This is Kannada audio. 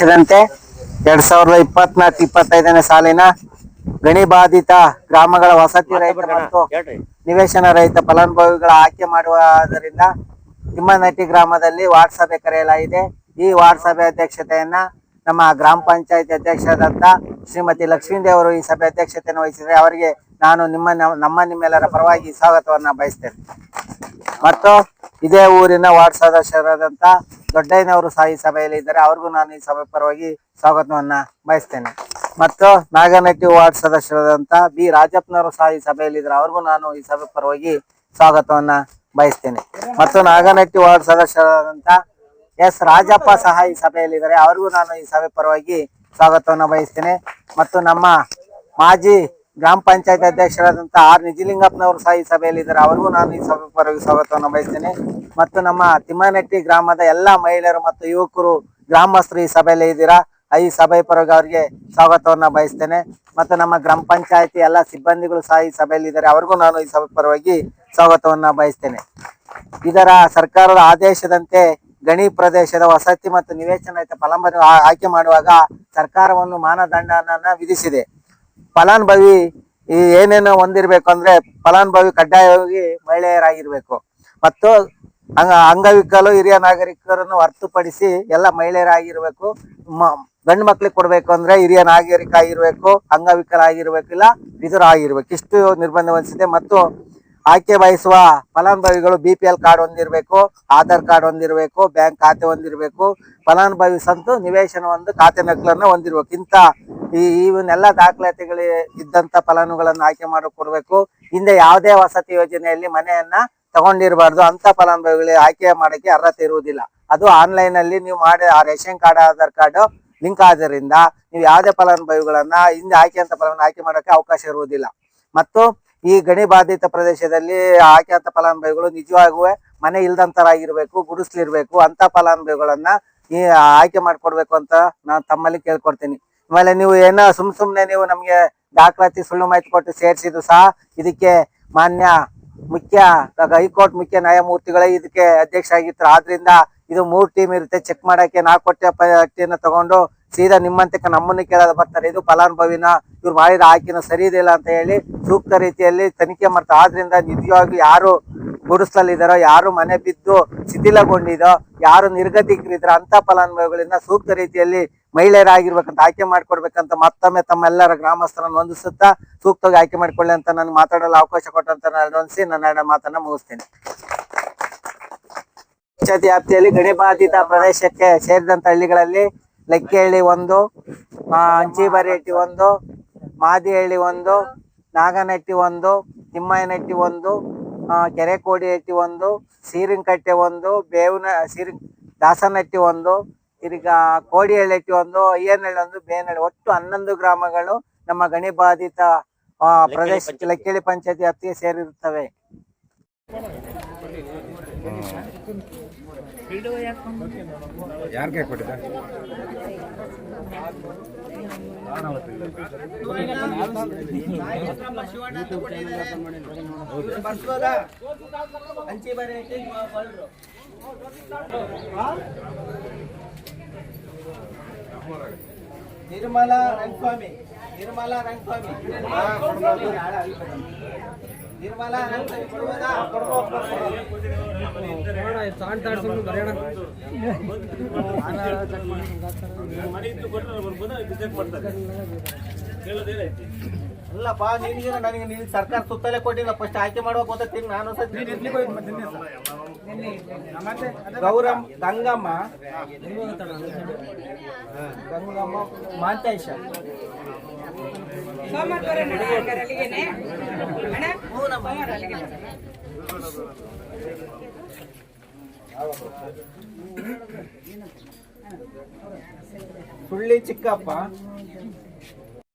2024-25ನೇ ಸಾಲಿನ ಗಣಿ ಬಾಧಿತ ಗ್ರಾಮಗಳ ವಸತಿ ರಹಿತ ಮತ್ತು ನಿವೇಶನ ರಹಿತ ಫಲಾನುಭವಿಗಳ ಆಯ್ಕೆ ಮಾಡುವುದರಿಂದ ತಿಮ್ಮನಟ್ಟಿ ಗ್ರಾಮದಲ್ಲಿ ವಾರ್ಡ್ ಸಭೆ ಕರೆಯಲಾಗಿದೆ. ಈ ವಾರ್ಡ್ ಸಭೆ ಅಧ್ಯಕ್ಷತೆಯನ್ನ ನಮ್ಮ ಗ್ರಾಮ ಪಂಚಾಯತ್ ಅಧ್ಯಕ್ಷರಾದಂತ ಶ್ರೀಮತಿ ಲಕ್ಷ್ಮೀದೇವರು ಈ ಸಭೆ ಅಧ್ಯಕ್ಷತೆಯನ್ನು ವಹಿಸಿದರೆ ಅವರಿಗೆ ನಾನು ನಿಮ್ಮೆಲ್ಲರ ಪರವಾಗಿ ಸ್ವಾಗತವನ್ನ ಬಯಸ್ತೇನೆ. ಮತ್ತು ಇದೇ ಊರಿನ ವಾರ್ಡ್ ಸದಸ್ಯರಾದಂತ ದೊಡ್ಡಯ್ಯನವರು ಸಹ ಈ ಸಭೆಯಲ್ಲಿ ಇದ್ದಾರೆ, ಅವ್ರಿಗೂ ನಾನು ಈ ಸಭೆ ಪರವಾಗಿ ಸ್ವಾಗತವನ್ನ ಬಯಸ್ತೇನೆ. ಮತ್ತು ನಾಗನಟ್ಟಿ ವಾರ್ಡ್ ಸದಸ್ಯರಾದಂತ ಬಿ ರಾಜಪ್ಪನವರು ಸಹ ಈ ಸಭೆಯಲ್ಲಿ ಇದ್ದಾರೆ, ಅವ್ರಿಗೂ ನಾನು ಈ ಸಭೆ ಪರವಾಗಿ ಸ್ವಾಗತವನ್ನ ಬಯಸ್ತೇನೆ. ಮತ್ತು ನಾಗನಟ್ಟಿ ವಾರ್ಡ್ ಸದಸ್ಯರಾದಂತ ಎಸ್ ರಾಜಪ್ಪ ಸಹ ಈ ಸಭೆಯಲ್ಲಿ ಇದ್ದಾರೆ, ಅವ್ರಿಗೂ ನಾನು ಈ ಸಭೆ ಪರವಾಗಿ ಸ್ವಾಗತವನ್ನ ಬಯಸ್ತೇನೆ. ಮತ್ತು ನಮ್ಮ ಮಾಜಿ ಗ್ರಾಮ ಪಂಚಾಯತ್ ಅಧ್ಯಕ್ಷರಾದಂತ ಆರ್ ನಿಜಲಿಂಗಪ್ಪನವರು ಸಹ ಈ ಸಭೆಯಲ್ಲಿ ಇದ್ದಾರೆ, ಅವ್ರಿಗೂ ನಾನು ಈ ಸಭೆ ಪರವಾಗಿ ಸ್ವಾಗತವನ್ನು ಬಯಸ್ತೇನೆ. ಮತ್ತು ನಮ್ಮ ತಿಮ್ಮನಟ್ಟಿ ಗ್ರಾಮದ ಎಲ್ಲಾ ಮಹಿಳೆಯರು ಮತ್ತು ಯುವಕರು ಗ್ರಾಮಸ್ಥರು ಈ ಸಭೆಯಲ್ಲಿ ಇದ್ದೀರಾ, ಈ ಸಭೆ ಪರವಾಗಿ ಅವರಿಗೆ ಸ್ವಾಗತವನ್ನ ಬಯಸ್ತೇನೆ. ಮತ್ತು ನಮ್ಮ ಗ್ರಾಮ ಪಂಚಾಯತಿ ಎಲ್ಲ ಸಿಬ್ಬಂದಿಗಳು ಸಹ ಈ ಸಭೆಯಲ್ಲಿ ಇದ್ದಾರೆ, ಅವ್ರಿಗೂ ನಾನು ಈ ಸಭೆ ಪರವಾಗಿ ಸ್ವಾಗತವನ್ನ ಬಯಸ್ತೇನೆ. ಇದರ ಸರ್ಕಾರದ ಆದೇಶದಂತೆ ಗಣಿ ಪ್ರದೇಶದ ವಸತಿ ಮತ್ತು ನಿವೇಶನ ರಹಿತ ಫಲಾನುಭವಿ ಆಯ್ಕೆ ಮಾಡುವಾಗ ಸರ್ಕಾರವನ್ನು ಮಾನದಂಡನ ವಿಧಿಸಿದೆ. ಫಲಾನುಭವಿ ಏನೇನು ಹೊಂದಿರ್ಬೇಕು ಅಂದ್ರೆ ಫಲಾನುಭವಿ ಕಡ್ಡಾಯವಾಗಿ ಮಹಿಳೆಯರಾಗಿರ್ಬೇಕು ಮತ್ತು ಅಂಗವಿಕಲು ಹಿರಿಯ ನಾಗರಿಕರನ್ನು ಹೊರತುಪಡಿಸಿ ಎಲ್ಲ ಮಹಿಳೆಯರಾಗಿರ್ಬೇಕು. ಗಂಡು ಮಕ್ಳಿಗೆ ಕೊಡ್ಬೇಕು ಅಂದ್ರೆ ಹಿರಿಯ ನಾಗರಿಕ ಆಗಿರ್ಬೇಕು, ಅಂಗವಿಕಲ ಆಗಿರ್ಬೇಕು, ಇಲ್ಲ ವಿಧುರ ಆಗಿರ್ಬೇಕು, ಇಷ್ಟು ನಿರ್ಬಂಧ ಹೊಂದಿಸಿದೆ. ಮತ್ತು ಆಯ್ಕೆ ಬಯಸುವ ಫಲಾನುಭವಿಗಳು BPL ಕಾರ್ಡ್ ಹೊಂದಿರಬೇಕು, ಆಧಾರ್ ಕಾರ್ಡ್ ಹೊಂದಿರಬೇಕು, ಬ್ಯಾಂಕ್ ಖಾತೆ ಹೊಂದಿರಬೇಕು, ಫಲಾನುಭವಿ ಸಂತು ನಿವೇಶನ ಒಂದು ಖಾತೆ ನಕಲನ್ನು ಹೊಂದಿರ್ಬೇಕು. ಇಂಥ ಇವನ್ನೆಲ್ಲ ದಾಖಲಾತಿಗಳು ಇದ್ದಂತ ಫಲಾನುಭವಿಗಳನ್ನು ಆಯ್ಕೆ ಮಾಡಿ ಕೊಡ್ಬೇಕು. ಹಿಂದೆ ಯಾವುದೇ ವಸತಿ ಯೋಜನೆಯಲ್ಲಿ ಮನೆಯನ್ನ ತಗೊಂಡಿರಬಾರ್ದು, ಅಂತ ಫಲಾನುಭವಿಗಳಿಗೆ ಆಯ್ಕೆ ಮಾಡಕ್ಕೆ ಅರ್ಹತೆ ಇರುವುದಿಲ್ಲ. ಅದು ಆನ್ಲೈನ್ ಅಲ್ಲಿ ನೀವು ಮಾಡಿ ಆ ration card Aadhaar card link ಆದ್ರಿಂದ ನೀವು ಯಾವುದೇ ಫಲಾನುಭವಿಗಳನ್ನ ಹಿಂದೆ ಆಯ್ಕೆ ಮಾಡೋಕೆ ಅವಕಾಶ ಇರುವುದಿಲ್ಲ. ಮತ್ತು ಈ ಗಣಿ ಬಾಧಿತ ಪ್ರದೇಶದಲ್ಲಿ ಆಯ್ಕೆ ಅಂತ ಫಲಾನುಭವಿಗಳು ನಿಜವಾಗೂ ಮನೆ ಇಲ್ದಂತರಾಗಿರ್ಬೇಕು, ಗುಡಿಸ್ಲಿರ್ಬೇಕು, ಅಂತ ಫಲಾನುಭವಿಗಳನ್ನ ಈ ಆಯ್ಕೆ ಮಾಡ್ಕೊಡ್ಬೇಕು ಅಂತ ನಾನು ತಮ್ಮಲ್ಲಿ ಕೇಳ್ಕೊಡ್ತೀನಿ. ಆಮೇಲೆ ನೀವು ಏನೋ ಸುಮ್ನೆ ನೀವು ನಮ್ಗೆ ದಾಖಲಾತಿ ಸುಳ್ಳು ಮಾಹಿತಿ ಕೊಟ್ಟು ಸೇರಿಸಿದ್ರು ಸಹ ಇದಕ್ಕೆ ಮಾನ್ಯ ಹೈಕೋರ್ಟ್ ಮುಖ್ಯ ನ್ಯಾಯಮೂರ್ತಿಗಳೇ ಇದಕ್ಕೆ ಅಧ್ಯಕ್ಷ ಆಗಿರ್ತಾರೆ. ಆದ್ರಿಂದ ಇದು 3 ಟೀಮ್ ಇರುತ್ತೆ, ಚೆಕ್ ಮಾಡಕ್ಕೆ 4 ಕೊಟ್ಟೆ ಪಟ್ಟಿಯನ್ನು ತಗೊಂಡು ಸೀದಾ ನಿಮ್ಮಂತಕ್ಕೆ ನಮ್ಮನ್ನು ಕೇಳೋದು ಬರ್ತಾರೆ. ಇದು ಫಲಾನುಭವಿನ ಇವ್ರು ಮಾಡಿದ ಆಯ್ಕೆನ ಸರಿ ಇದೆಯಲ್ಲ ಅಂತ ಹೇಳಿ ಸೂಕ್ತ ರೀತಿಯಲ್ಲಿ ತನಿಖೆ ಮಾಡ್ತಾರೆ. ಆದ್ರಿಂದ ನಿಜವಾಗಿ ಯಾರು ಗುಡಿಸಲಿದ್ದಾರೋ, ಯಾರು ಮನೆ ಬಿದ್ದು ಶಿಥಿಲಗೊಂಡಿದೋ, ಯಾರು ನಿರ್ಗತಿಕರಿದ್ದಾರೋ ಅಂತ ಫಲಾನುಭವಿಗಳಿಂದ ಸೂಕ್ತ ರೀತಿಯಲ್ಲಿ ಮಹಿಳೆಯರಾಗಿರ್ಬೇಕಂತ ಆಯ್ಕೆ ಮಾಡ್ಕೊಡ್ಬೇಕಂತ ಮತ್ತೊಮ್ಮೆ ತಮ್ಮೆಲ್ಲರ ಗ್ರಾಮಸ್ಥರನ್ನು ಹೊಂದಿಸುತ್ತಾ ಸೂಕ್ತವಾಗಿ ಆಯ್ಕೆ ಮಾಡಿಕೊಳ್ಳಿ ಅಂತ ನಾನು ಮಾತಾಡಲು ಅವಕಾಶ ಕೊಟ್ಟಂತ ನನ್ನ ಮಾತನ್ನ ಮುಗಿಸ್ತೇನೆ. ಪಂಚಾಯತಿ ವ್ಯಾಪ್ತಿಯಲ್ಲಿ ಗಣಿ ಬಾಧಿತ ಪ್ರದೇಶಕ್ಕೆ ಸೇರಿದಂತ ಹಳ್ಳಿಗಳಲ್ಲಿ ಲೆಕ್ಕಹಳ್ಳಿ 1, ಅಂಚಿಬರಿಹಟ್ಟಿ 1, ಮಾದಿಹಳ್ಳಿ 1, ನಾಗನಟ್ಟಿ 1, ತಿಮ್ಮಯ್ಯನಟ್ಟಿ 1, ಕೆರೆಕೋಡಿಹಟ್ಟಿ 1, ಸೀರಿಂಕಟ್ಟೆ 1, ದಾಸನಟ್ಟಿ 1, ಈಗ ಕೋಡಿಹಳ್ಳಿ 1, ಅಯ್ಯನಹಳ್ಳಿ 1, ಬೇನಹಳ್ಳಿ, ಒಟ್ಟು 11 ಗ್ರಾಮಗಳು ನಮ್ಮ ಗಣಿ ಬಾಧಿತ ಪ್ರದೇಶಕ್ಕೆ ಲೆಕ್ಕಹಳ್ಳಿ ಪಂಚಾಯತಿ ವ್ಯಾಪ್ತಿಗೆ ಸೇರಿರುತ್ತವೆ. ಯಾರಿಗೆ ಕೊಟ್ಟಿದ್ದ ನಿರ್ಮಲಾ ರಂಗಸ್ವಾಮಿ ಕೊಡುವುದಾ? ಅಲ್ಲಪ್ಪ, ನನಗೆ ಸರ್ಕಾರ ಸುತ್ತಲೇ ಕೊಟ್ಟಿಲ್ಲ. ಫಸ್ಟ್ ಆಯ್ಕೆ ಮಾಡುವಾಗ ಗೊತ್ತೀನಿ ನಾನು. ಗಂಗಮ್ಮ ಮಾಂತೇಶ ಸುಳ್ಳಿ ಚಿಕ್ಕಪ್ಪ,